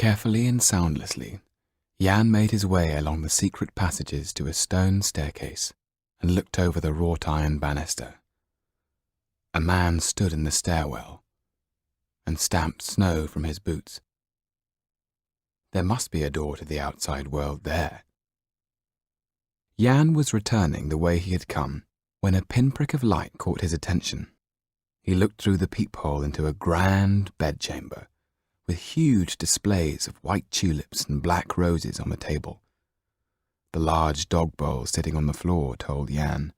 Carefully and soundlessly, Jan made his way along the secret passages to a stone staircase and looked over the wrought iron banister. A man stood in the stairwell and stamped snow from his boots. There must be a door to the outside world there. Jan was returning the way he had come when a pinprick of light caught his attention. He looked through the peephole into a grand bedchamber with huge displays of white tulips and black roses on the table. The large dog bowl sitting on the floor told Jan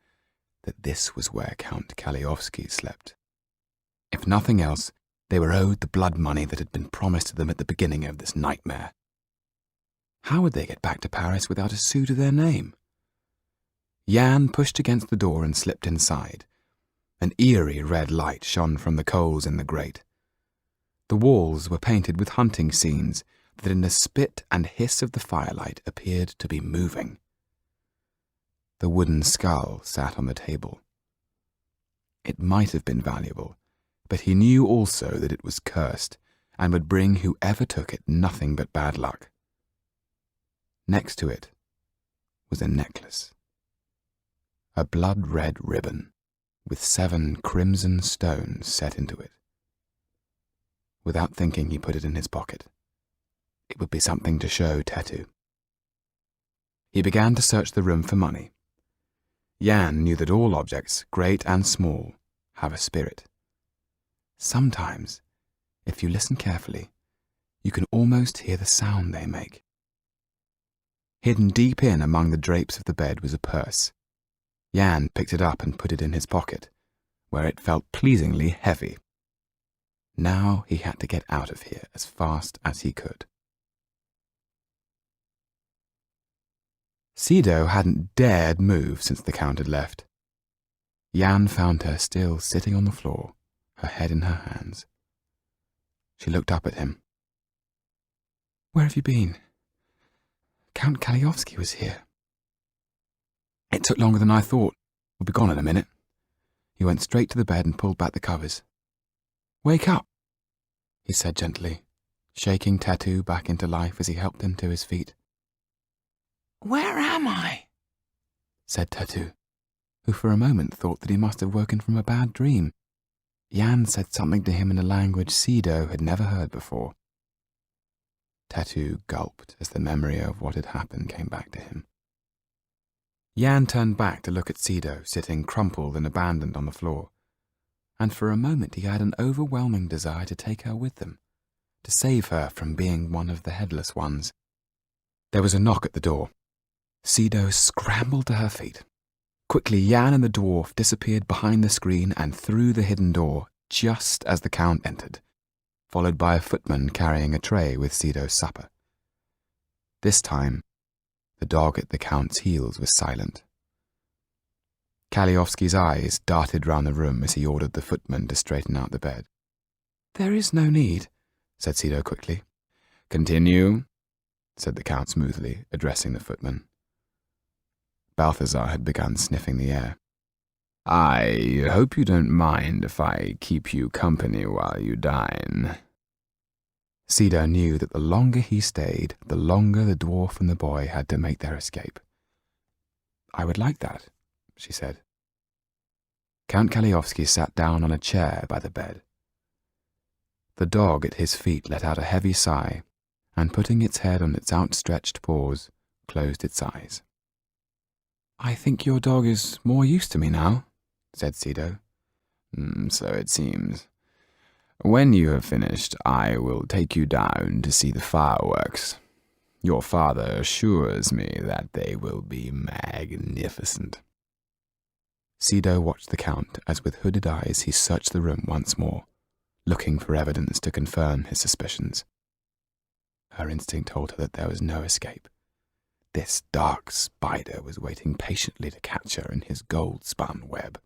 that this was where Count Kaliowski slept. If nothing else, they were owed the blood money that had been promised to them at the beginning of this nightmare. How would they get back to Paris without a sou to their name? Jan pushed against the door and slipped inside. An eerie red light shone from the coals in the grate. The walls were painted with hunting scenes that in the spit and hiss of the firelight appeared to be moving. The wooden skull sat on the table. It might have been valuable, but he knew also that it was cursed and would bring whoever took it nothing but bad luck. Next to it was a necklace. A blood-red ribbon with 7 crimson stones set into it. Without thinking, he put it in his pocket. It would be something to show Tetu. He began to search the room for money. Jan knew that all objects, great and small, have a spirit. Sometimes, if you listen carefully, you can almost hear the sound they make. Hidden deep in among the drapes of the bed was a purse. Jan picked it up and put it in his pocket, where it felt pleasingly heavy. Now he had to get out of here as fast as he could. Sido hadn't dared move since the Count had left. Jan found her still sitting on the floor, her head in her hands. She looked up at him. "Where have you been? Count Kaliowski was here." "It took longer than I thought. We'll be gone in a minute." He went straight to the bed and pulled back the covers. "Wake up," he said gently, shaking Tetu back into life as he helped him to his feet. "Where am I?" said Tetu, who for a moment thought that he must have woken from a bad dream. Jan said something to him in a language Sido had never heard before. Tetu gulped as the memory of what had happened came back to him. Jan turned back to look at Sido sitting crumpled and abandoned on the floor, and for a moment he had an overwhelming desire to take her with them, to save her from being one of the headless ones. There was a knock at the door. Sido scrambled to her feet. Quickly, Jan and the dwarf disappeared behind the screen and through the hidden door just as the Count entered, followed by a footman carrying a tray with Sido's supper. This time, the dog at the Count's heels was silent. Kaliowski's eyes darted round the room as he ordered the footman to straighten out the bed. "There is no need," said Sido quickly. "Continue," said the Count smoothly, addressing the footman. Balthazar had begun sniffing the air. "I hope you don't mind if I keep you company while you dine." Sido knew that the longer he stayed, the longer the dwarf and the boy had to make their escape. "I would like that," she said. Count Kaliowski sat down on a chair by the bed. The dog at his feet let out a heavy sigh, and putting its head on its outstretched paws, closed its eyes. "I think your dog is more used to me now," said Sido. "So it seems. When you have finished, I will take you down to see the fireworks. Your father assures me that they will be magnificent." Sido watched the Count as with hooded eyes he searched the room once more, looking for evidence to confirm his suspicions. Her instinct told her that there was no escape. This dark spider was waiting patiently to catch her in his gold-spun web.